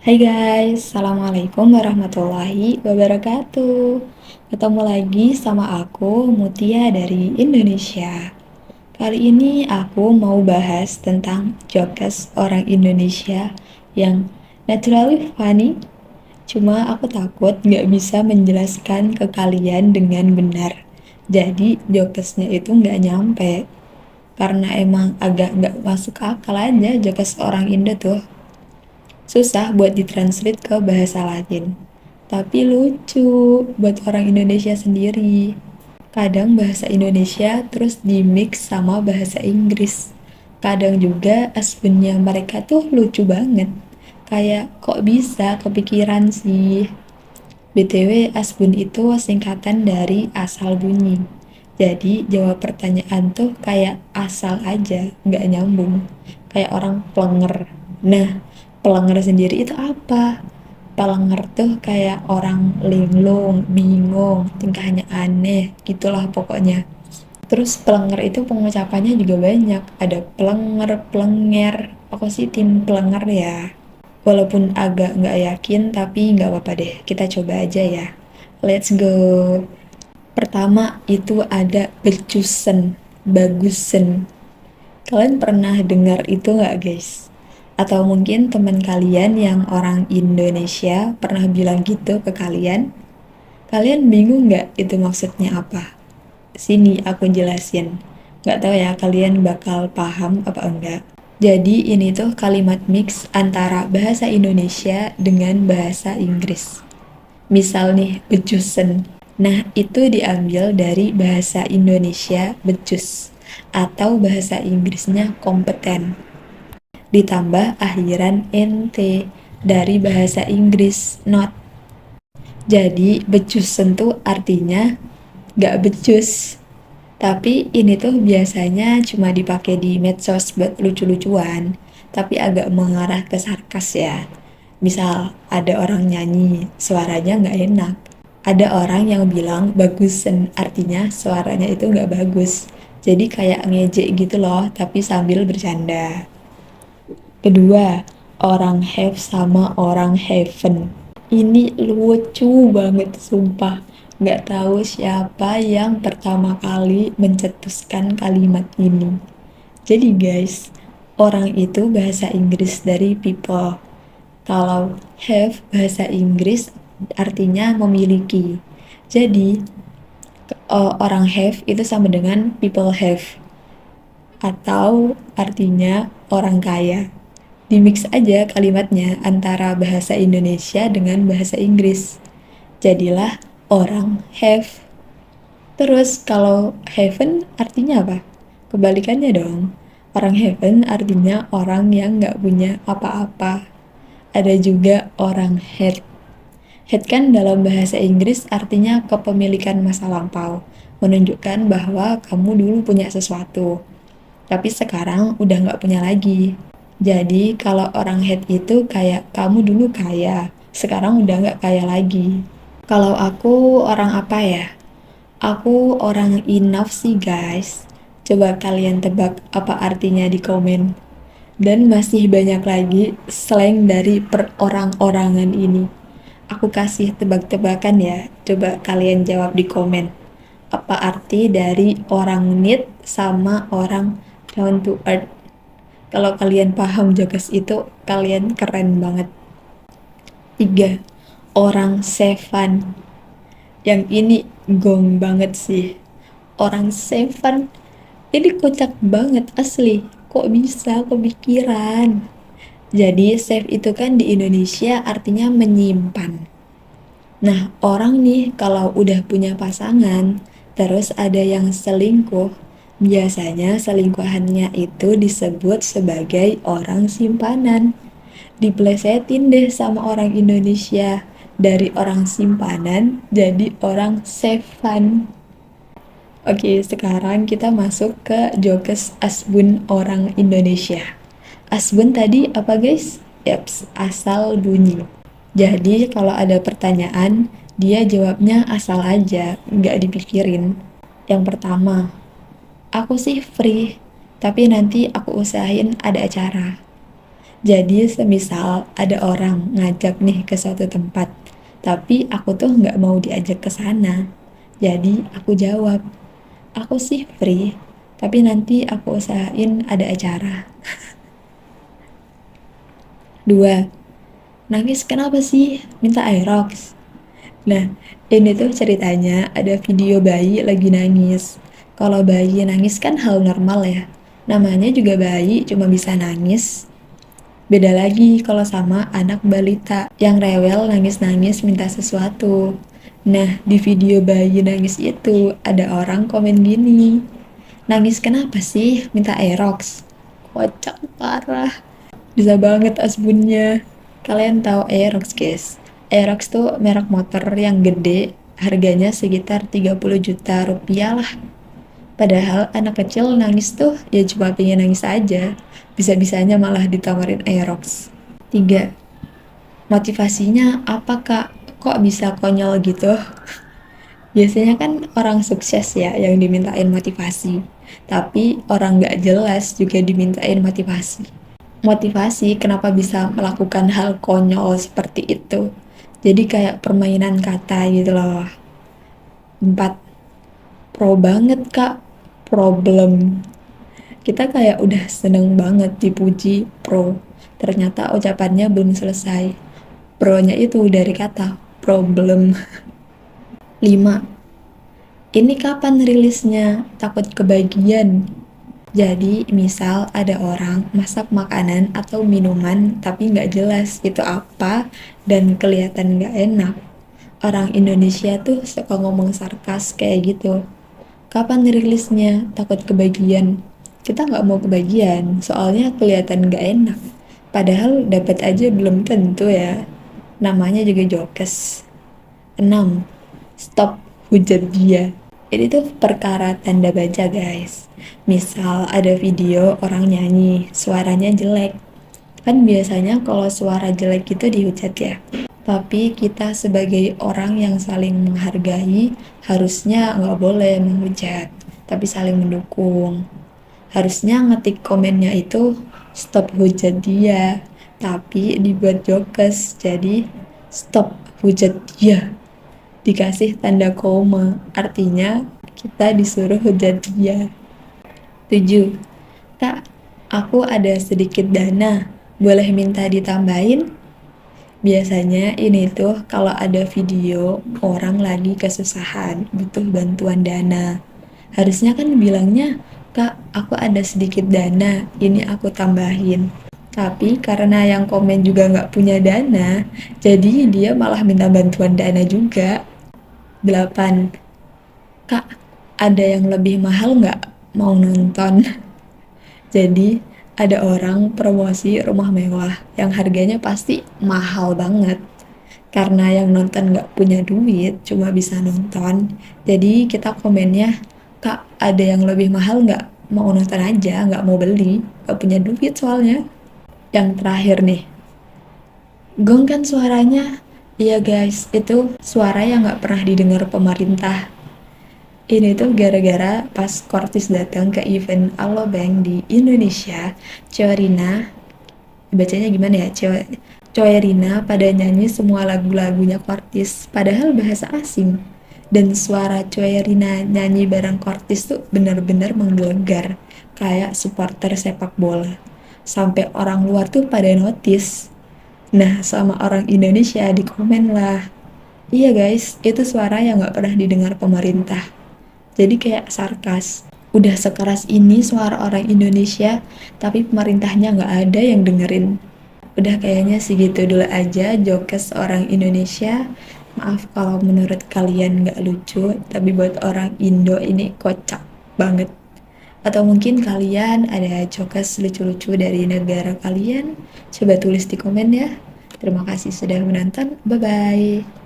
Hai guys, Assalamualaikum warahmatullahi wabarakatuh. Ketemu lagi sama aku, Mutia dari Indonesia. Kali ini aku mau bahas tentang jokes orang Indonesia yang naturally funny. Cuma aku takut nggak bisa menjelaskan ke kalian dengan benar. Jadi jokesnya itu nggak nyampe. Karena emang agak nggak masuk akal aja jokes orang Indo tuh. Susah buat ditranslate ke bahasa Latin. Tapi lucu buat orang Indonesia sendiri. Kadang bahasa Indonesia terus di-mix sama bahasa Inggris. Kadang juga asbunnya mereka tuh lucu banget. Kayak kok bisa kepikiran sih? BTW asbun itu singkatan dari asal bunyi. Jadi jawab pertanyaan tuh kayak asal aja, nggak nyambung. Kayak orang plenger. Nah, plenger sendiri itu apa? Plenger tuh kayak orang linglung, bingung, tingkahnya aneh, gitulah pokoknya. Terus plenger itu pengucapannya juga banyak. Ada plenger, plenger. Aku sih tim plenger ya. Walaupun agak nggak yakin, tapi nggak apa-apa deh. Kita coba aja ya. Let's go. Pertama itu ada becusen, bagusen. Kalian pernah dengar itu nggak guys? Atau mungkin teman kalian yang orang Indonesia pernah bilang gitu ke kalian? Kalian bingung nggak itu maksudnya apa? Sini aku jelasin. Nggak tahu ya kalian bakal paham apa enggak. Jadi ini tuh kalimat mix antara bahasa Indonesia dengan bahasa Inggris. Misal nih, bejusen. Nah, itu diambil dari bahasa Indonesia becus atau bahasa Inggrisnya kompeten. Ditambah akhiran nt dari bahasa Inggris not. Jadi bejusen tuh artinya gak becus. Tapi ini tuh biasanya cuma dipakai di medsos buat lucu-lucuan, tapi agak mengarah ke sarkas ya. Misal ada orang nyanyi, suaranya nggak enak. Ada orang yang bilang bagusen, artinya suaranya itu nggak bagus. Jadi kayak ngejek gitu loh, tapi sambil bercanda. Kedua, orang have sama orang haven. Ini lucu banget, sumpah. Nggak tahu siapa yang pertama kali mencetuskan kalimat ini. Jadi guys, orang itu bahasa Inggris dari people. Kalau have bahasa Inggris artinya memiliki. Jadi, orang have itu sama dengan people have. Atau artinya orang kaya. Dimix aja kalimatnya antara bahasa Indonesia dengan bahasa Inggris. Jadilah orang have. Terus kalau heaven artinya apa? Kebalikannya dong. Orang heaven artinya orang yang nggak punya apa-apa. Ada juga orang head. Head kan dalam bahasa Inggris artinya kepemilikan masa lampau. Menunjukkan bahwa kamu dulu punya sesuatu. Tapi sekarang udah nggak punya lagi. Jadi kalau orang head itu kayak kamu dulu kaya, sekarang udah nggak kaya lagi. Kalau aku orang apa ya? Aku orang enough sih guys. Coba kalian tebak apa artinya di komen. Dan masih banyak lagi slang dari perorang-orangan ini. Aku kasih tebak-tebakan ya. Coba kalian jawab di komen. Apa arti dari orang neat sama orang down to earth? Kalau kalian paham jokes itu, kalian keren banget. 3. Orang sevan. Yang ini gong banget sih. Orang sevan. Ini kocak banget asli. Kok bisa kepikiran? Jadi save itu kan di Indonesia artinya menyimpan. Nah, orang nih kalau udah punya pasangan, terus ada yang selingkuh, biasanya selingkuhannya itu disebut sebagai orang simpanan. Diplesetin deh sama orang Indonesia, dari orang simpanan jadi orang sevan. Oke, sekarang kita masuk ke jokes asbun orang Indonesia. Asbun tadi apa guys? Yaps, asal bunyi. Jadi kalau ada pertanyaan, dia jawabnya asal aja, nggak dipikirin. Yang pertama, aku sih free, tapi nanti aku usahain ada acara. Jadi semisal ada orang ngajak nih ke suatu tempat, tapi aku tuh nggak mau diajak ke sana. Jadi aku jawab, aku sih free, tapi nanti aku usahain ada acara. 2. Nangis kenapa sih? Minta Aerox. Nah, ini tuh ceritanya ada video bayi lagi nangis. Kalau bayi nangis kan hal normal ya. Namanya juga bayi, cuma bisa nangis. Beda lagi kalau sama anak balita yang rewel nangis-nangis minta sesuatu. Nah, di video bayi nangis itu ada orang komen gini. Nangis kenapa sih? Minta Aerox. Kocak parah. Bisa banget asbunnya. Kalian tahu Aerox, guys? Aerox tuh merek motor yang gede, harganya sekitar 30 juta rupiah lah. Padahal anak kecil nangis tuh ya cuma pengen nangis aja. Bisa-bisanya malah ditawarin Aerox. 3. Motivasinya apa, Kak? Kok bisa konyol gitu? Biasanya kan orang sukses ya yang dimintain motivasi. Tapi orang nggak jelas juga dimintain motivasi. Motivasi kenapa bisa melakukan hal konyol seperti itu. Jadi kayak permainan kata gitu loh. 4. Pro banget, Kak. Problem. Kita kayak udah seneng banget dipuji pro. Ternyata ucapannya belum selesai. Pro-nya itu dari kata problem. 5. Ini kapan rilisnya? Takut kebagian. Jadi, misal ada orang masak makanan atau minuman tapi nggak jelas itu apa dan kelihatan nggak enak. Orang Indonesia tuh suka ngomong sarkas kayak gitu. Kapan rilisnya? Takut kebagian. Kita nggak mau kebagian, soalnya kelihatan nggak enak. Padahal dapat aja belum tentu ya. Namanya juga jokes. 6. Stop hujat dia. Ini tuh perkara tanda baca, guys. Misal ada video orang nyanyi, suaranya jelek. Kan biasanya kalau suara jelek itu dihujat ya. Tapi kita sebagai orang yang saling menghargai, harusnya nggak boleh menghujat, tapi saling mendukung. Harusnya ngetik komennya itu, stop hujat dia, tapi dibuat jokes, jadi stop hujat dia. Dikasih tanda koma, artinya kita disuruh hujat dia. 7. Kak, aku ada sedikit dana, boleh minta ditambahin? Biasanya ini tuh kalau ada video orang lagi kesusahan, butuh bantuan dana. Harusnya kan bilangnya, Kak, aku ada sedikit dana, ini aku tambahin. Tapi karena yang komen juga nggak punya dana, jadi dia malah minta bantuan dana juga. 8. Kak, ada yang lebih mahal nggak mau nonton? Jadi, ada orang promosi rumah mewah yang harganya pasti mahal banget. Karena yang nonton nggak punya duit, cuma bisa nonton. Jadi kita komennya, Kak, ada yang lebih mahal nggak? Mau nonton aja, nggak mau beli. Nggak punya duit soalnya. Yang terakhir nih, gong kan suaranya? Iya guys, itu suara yang nggak pernah didengar pemerintah. Ini tuh gara-gara pas Kortis datang ke event Alobank di Indonesia, Coerina, bacanya gimana ya? Coerina pada nyanyi semua lagu-lagunya Kortis, padahal bahasa asing. Dan suara Coerina nyanyi bareng Kortis tuh bener-bener menggelegar, kayak supporter sepak bola. Sampai orang luar tuh pada notice. Nah, sama orang Indonesia di komen lah. Iya guys, itu suara yang nggak pernah didengar pemerintah. Jadi kayak sarkas. Udah sekeras ini suara orang Indonesia, tapi pemerintahnya nggak ada yang dengerin. Udah kayaknya segitu dulu aja jokes orang Indonesia. Maaf kalau menurut kalian nggak lucu, tapi buat orang Indo ini kocak banget. Atau mungkin kalian ada jokes lucu-lucu dari negara kalian? Coba tulis di komen ya. Terima kasih sudah menonton. Bye-bye.